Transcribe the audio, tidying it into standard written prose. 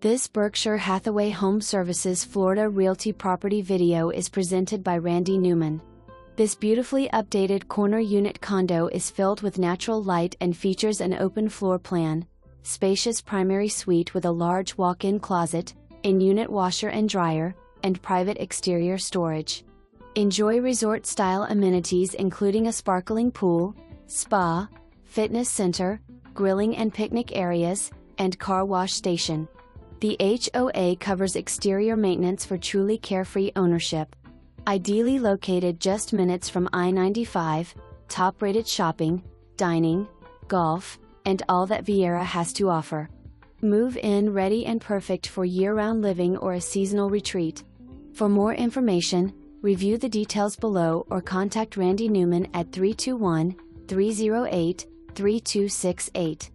This Berkshire Hathaway HomeServices Florida Realty property video is presented by Randy Newman. This beautifully updated corner unit condo is filled with natural light and features an open floor plan, spacious primary suite with a large walk-in closet, in-unit washer and dryer, and private exterior storage. Enjoy resort-style amenities including a sparkling pool, spa, fitness center, grilling and picnic areas, and car wash station. The HOA covers exterior maintenance for truly carefree ownership. Ideally located just minutes from I-95, top-rated shopping, dining, golf, and all that Viera has to offer. Move-in ready and perfect for year-round living or a seasonal retreat. For more information, review the details below or contact Randy Newman at 321-308-3268.